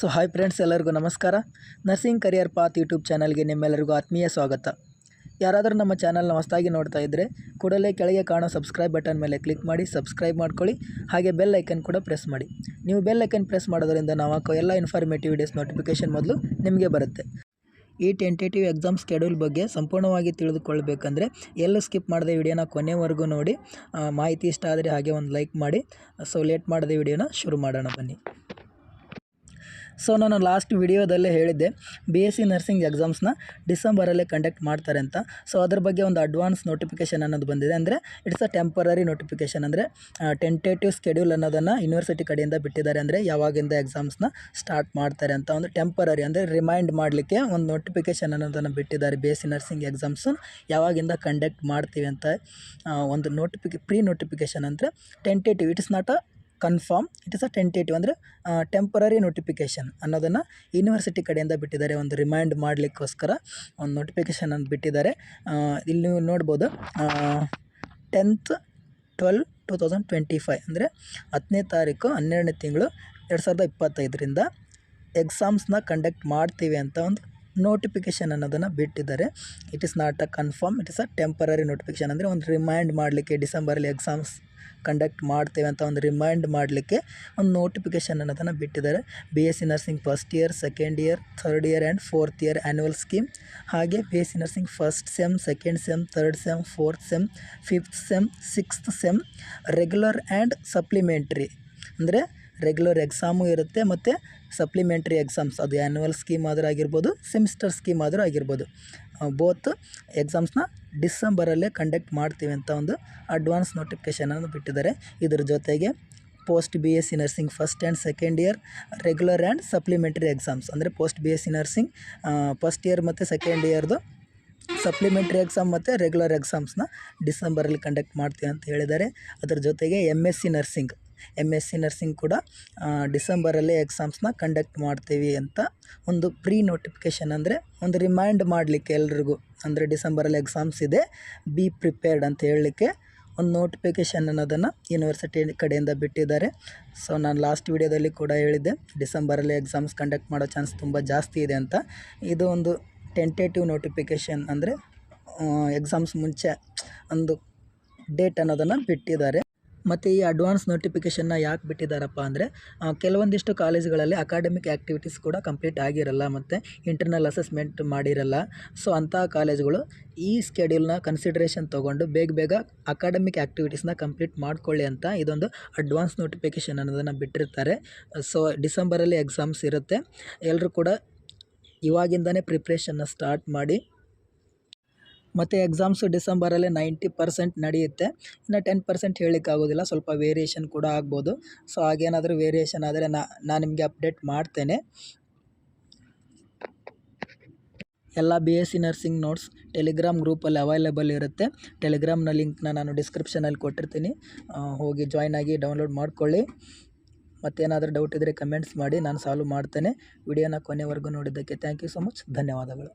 So hi friends, ಎಲ್ಲರಿಗೂ ನಮಸ್ಕಾರ. Nursing career path YouTube ಚಾನಲ್ಗೆ ನಿಮ್ಮೆಲ್ಲರಿಗೂ ಆತ್ಮೀಯ ಸ್ವಾಗತ. ಯಾರಾದರೂ ನಮ್ಮ ಚಾನಲ್ನ ಹೊಸದಾಗಿ ನೋಡ್ತಾ ಇದ್ದರೆ ಕೂಡಲೇ ಕೆಳಗೆ ಕಾಣೋ ಸಬ್ಸ್ಕ್ರೈಬ್ ಬಟನ್ ಮೇಲೆ ಕ್ಲಿಕ್ ಮಾಡಿ ಸಬ್ಸ್ಕ್ರೈಬ್ ಮಾಡ್ಕೊಳ್ಳಿ. ಹಾಗೆ ಬೆಲ್ ಐಕನ್ ಕೂಡ ಪ್ರೆಸ್ ಮಾಡಿ. ನೀವು ಬೆಲ್ ಐಕನ್ ಪ್ರೆಸ್ ಮಾಡೋದ್ರಿಂದ ನಾವು ಹಾಕೋ ಎಲ್ಲ ಇನ್ಫಾರ್ಮೇಟಿವ್ ವಿಡಿಯೋಸ್ ನೋಟಿಫಿಕೇಷನ್ ಮೊದಲು ನಿಮಗೆ ಬರುತ್ತೆ. ಈ ಟೆಂಟೇಟಿವ್ ಎಕ್ಸಾಮ್ ಸ್ಕೆಡ್ಯೂಲ್ ಬಗ್ಗೆ ಸಂಪೂರ್ಣವಾಗಿ ತಿಳಿದುಕೊಳ್ಬೇಕಂದ್ರೆ ಎಲ್ಲೂ ಸ್ಕಿಪ್ ಮಾಡದೆ ವಿಡಿಯೋನ ಕೊನೆವರೆಗೂ ನೋಡಿ. ಮಾಹಿತಿ ಇಷ್ಟ ಆದರೆ ಹಾಗೆ ಒಂದು ಲೈಕ್ ಮಾಡಿ. ಸೊ ಲೇಟ್ ಮಾಡದೆ ವಿಡಿಯೋನ ಶುರು ಮಾಡೋಣ ಬನ್ನಿ. ಸೊ ನಾನು ಲಾಸ್ಟ್ ವಿಡಿಯೋದಲ್ಲೇ ಹೇಳಿದ್ದೆ BSc ನರ್ಸಿಂಗ್ ಎಕ್ಸಾಮ್ಸ್ನ ಡಿಸೆಂಬರಲ್ಲೇ ಕಂಡಕ್ಟ್ ಮಾಡ್ತಾರೆ ಅಂತ. ಸೊ ಅದ್ರ ಬಗ್ಗೆ ಒಂದು ಅಡ್ವಾನ್ಸ್ ನೋಟಿಫಿಕೇಷನ್ ಅನ್ನೋದು ಬಂದಿದೆ. ಅಂದರೆ ಇಟ್ಸ್ ಅ ಟೆಂಪರರಿ ನೋಟಿಫಿಕೇಷನ್. ಅಂದರೆ ಟೆಂಟೇಟಿವ್ ಸ್ಕೆಡ್ಯೂಲ್ ಅನ್ನೋದನ್ನು ಯೂನಿವರ್ಸಿಟಿ ಕಡೆಯಿಂದ ಬಿಟ್ಟಿದ್ದಾರೆ. ಅಂದರೆ ಯಾವಾಗಿಂದ ಎಕ್ಸಾಮ್ಸ್ನ ಸ್ಟಾರ್ಟ್ ಮಾಡ್ತಾರೆ ಅಂತ ಒಂದು ಟೆಂಪರರಿ ಅಂದರೆ ರಿಮೈಂಡ್ ಮಾಡಲಿಕ್ಕೆ ಒಂದು ನೋಟಿಫಿಕೇಷನ್ ಅನ್ನೋದನ್ನು ಬಿಟ್ಟಿದ್ದಾರೆ. BSc ನರ್ಸಿಂಗ್ ಎಕ್ಸಾಮ್ಸು ಯಾವಾಗಿಂದ ಕಂಡಕ್ಟ್ ಮಾಡ್ತೀವಿ ಅಂತ ಒಂದು ಪ್ರೀ ನೋಟಿಫಿಕೇಷನ್. ಅಂದರೆ tentative, it is not a confirm, it is a tentative. ಅಂದರೆ ಟೆಂಪರರಿ ನೋಟಿಫಿಕೇಷನ್ ಅನ್ನೋದನ್ನು ಯೂನಿವರ್ಸಿಟಿ ಕಡೆಯಿಂದ ಬಿಟ್ಟಿದ್ದಾರೆ. ಒಂದು ರಿಮೈಂಡ್ ಮಾಡಲಿಕ್ಕೋಸ್ಕರ ಒಂದು ನೋಟಿಫಿಕೇಷನ್ ಅನ್ನು ಬಿಟ್ಟಿದ್ದಾರೆ. ಇಲ್ಲಿ ನೀವು ನೋಡ್ಬೋದು 10/12/2025 ಅಂದರೆ 10ನೇ ತಾರೀಕು 12ನೇ ತಿಂಗಳು 2025ರಿಂದ ಎಕ್ಸಾಮ್ಸ್ನ ಕಂಡಕ್ಟ್ ಮಾಡ್ತೀವಿ ಅಂತ ಒಂದು ನೋಟಿಫಿಕೇಷನ್ ಅನ್ನೋದನ್ನು ಬಿಟ್ಟಿದ್ದಾರೆ. It is not a confirm, it is a temporary notification. ಅಂದರೆ ಒಂದು ರಿಮೈಂಡ್ ಮಾಡಲಿಕ್ಕೆ ಡಿಸೆಂಬರಲ್ಲಿ ಎಕ್ಸಾಮ್ಸ್ ಕಂಡಕ್ಟ್ ಮಾಡ್ತೇವೆ ಅಂತ ಒಂದು ರಿಮೈಂಡ್ ಮಾಡಲಿಕ್ಕೆ ಒಂದು ನೋಟಿಫಿಕೇಷನ್ ಅನ್ನೋದನ್ನು ಬಿಟ್ಟಿದ್ದಾರೆ. BSc nursing first year, second year, third year and fourth year annual scheme. ಹಾಗೆ BSc nursing first sem, second sem, third sem, fourth sem, fifth sem, sixth sem, regular and supplementary. ಅಂದರೆ regular exam ಇರುತ್ತೆ ಮತ್ತು supplementary exams, ಅದು annual scheme ಆದರೂ ಆಗಿರ್ಬೋದು, semester scheme ಆದರೂ ಆಗಿರ್ಬೋದು. Both ಎಕ್ಸಾಮ್ಸ್ನ ಡಿಸೆಂಬರಲ್ಲೇ conduct ಮಾಡ್ತೀವಿ ಅಂತ ಒಂದು ಅಡ್ವಾನ್ಸ್ ನೋಟಿಫಿಕೇಷನನ್ನು ಬಿಟ್ಟಿದ್ದಾರೆ. ಇದ್ರ ಜೊತೆಗೆ post BSc nursing first and second year regular and supplementary exams. ಅಂದರೆ post BSc nursing first year ಮತ್ತು ಸೆಕೆಂಡ್ ಇಯರ್ದು ಸಪ್ಲಿಮೆಂಟ್ರಿ ಎಕ್ಸಾಮ್ ಮತ್ತು ರೆಗ್ಯುಲರ್ ಎಕ್ಸಾಮ್ಸ್ನ ಡಿಸೆಂಬರಲ್ಲಿ ಕಂಡಕ್ಟ್ ಮಾಡ್ತೀವಿ ಅಂತ ಹೇಳಿದ್ದಾರೆ. ಅದರ ಜೊತೆಗೆ MSc ನರ್ಸಿಂಗ್ ಕೂಡ ಡಿಸೆಂಬರಲ್ಲೇ ಎಕ್ಸಾಮ್ಸ್ನ ಕಂಡಕ್ಟ್ ಮಾಡ್ತೀವಿ ಅಂತ ಒಂದು ಪ್ರೀ ನೋಟಿಫಿಕೇಷನ್. ಅಂದರೆ ಒಂದು ರಿಮೈಂಡ್ ಮಾಡಲಿಕ್ಕೆ ಎಲ್ರಿಗೂ, ಅಂದರೆ ಡಿಸೆಂಬರಲ್ಲಿ ಎಕ್ಸಾಮ್ಸ್ ಇದೆ, ಬಿ ಪ್ರಿಪೇರ್ಡ್ ಅಂತ ಹೇಳಲಿಕ್ಕೆ ಒಂದು ನೋಟಿಫಿಕೇಷನ್ ಅನ್ನೋದನ್ನು ಯೂನಿವರ್ಸಿಟಿ ಕಡೆಯಿಂದ ಬಿಟ್ಟಿದ್ದಾರೆ. ಸೊ ನಾನು ಲಾಸ್ಟ್ ವಿಡಿಯೋದಲ್ಲಿ ಕೂಡ ಹೇಳಿದ್ದೆ ಡಿಸೆಂಬರಲ್ಲಿ ಎಕ್ಸಾಮ್ಸ್ ಕಂಡಕ್ಟ್ ಮಾಡೋ ಚಾನ್ಸ್ ತುಂಬ ಜಾಸ್ತಿ ಇದೆ ಅಂತ. ಇದು ಒಂದು ಟೆಂಟೇಟಿವ್ ನೋಟಿಫಿಕೇಷನ್. ಅಂದರೆ ಎಕ್ಸಾಮ್ಸ್ ಮುಂಚೆ ಒಂದು ಡೇಟ್ ಅನ್ನೋದನ್ನು ಬಿಟ್ಟಿದ್ದಾರೆ. ಮತ್ತು ಈ ಅಡ್ವಾನ್ಸ್ ನೋಟಿಫಿಕೇಷನ್ನ ಯಾಕೆ ಬಿಟ್ಟಿದ್ದಾರಪ್ಪ ಅಂದರೆ ಕೆಲವೊಂದಿಷ್ಟು ಕಾಲೇಜುಗಳಲ್ಲಿ ಅಕಾಡೆಮಿಕ್ ಆ್ಯಕ್ಟಿವಿಟೀಸ್ ಕೂಡ ಕಂಪ್ಲೀಟ್ ಆಗಿರಲ್ಲ ಮತ್ತು ಇಂಟರ್ನಲ್ ಅಸೆಸ್ಮೆಂಟ್ ಮಾಡಿರಲ್ಲ. ಸೊ ಅಂತಹ ಕಾಲೇಜುಗಳು ಈ ಸ್ಕೆಡ್ಯೂಲ್ನ ಕನ್ಸಿಡ್ರೇಷನ್ ತೊಗೊಂಡು ಬೇಗ ಅಕಾಡೆಮಿಕ್ ಆ್ಯಕ್ಟಿವಿಟೀಸ್ನ ಕಂಪ್ಲೀಟ್ ಮಾಡ್ಕೊಳ್ಳಿ ಅಂತ ಇದೊಂದು ಅಡ್ವಾನ್ಸ್ ನೋಟಿಫಿಕೇಷನ್ ಅನ್ನೋದನ್ನು ಬಿಟ್ಟಿರ್ತಾರೆ. ಸೊ ಡಿಸೆಂಬರಲ್ಲಿ ಎಕ್ಸಾಮ್ಸ್ ಇರುತ್ತೆ. ಎಲ್ಲರೂ ಕೂಡ ಇವಾಗಿಂದನೇ ಪ್ರಿಪ್ರೇಷನ್ನ ಸ್ಟಾರ್ಟ್ ಮಾಡಿ. ಮತ್ತು ಎಕ್ಸಾಮ್ಸು ಡಿಸೆಂಬರಲ್ಲೇ 90% ನಡೆಯುತ್ತೆ. ಇನ್ನು 10% ಹೇಳಲಿಕ್ಕಾಗೋದಿಲ್ಲ, ಸ್ವಲ್ಪ ವೇರಿಯೇಷನ್ ಕೂಡ ಆಗ್ಬೋದು. ಸೊ ಹಾಗೇನಾದರೂ ವೇರಿಯೇಷನ್ ಆದರೆ ನಾನು ನಿಮಗೆ ಅಪ್ಡೇಟ್ ಮಾಡ್ತೇನೆ. ಎಲ್ಲ BSc ನರ್ಸಿಂಗ್ ನೋಟ್ಸ್ ಟೆಲಿಗ್ರಾಮ್ ಗ್ರೂಪಲ್ಲಿ ಅವೈಲೇಬಲ್ ಇರುತ್ತೆ. ಟೆಲಿಗ್ರಾಮ್ನ ಲಿಂಕ್ನ ನಾನು ಡಿಸ್ಕ್ರಿಪ್ಷನಲ್ಲಿ ಕೊಟ್ಟಿರ್ತೀನಿ, ಹೋಗಿ ಜಾಯ್ನ್ ಆಗಿ ಡೌನ್ಲೋಡ್ ಮಾಡ್ಕೊಳ್ಳಿ. ಮತ್ತೇನಾದರೂ ಡೌಟ್ ಇದ್ದರೆ ಕಮೆಂಟ್ಸ್ ಮಾಡಿ, ನಾನು ಸಾಲ್ವ್ ಮಾಡ್ತೇನೆ. ವಿಡಿಯೋನ ಕೊನೆವರೆಗೂ ನೋಡಿದ್ದಕ್ಕೆ ಥ್ಯಾಂಕ್ ಯು ಸೊ ಮಚ್. ಧನ್ಯವಾದಗಳು.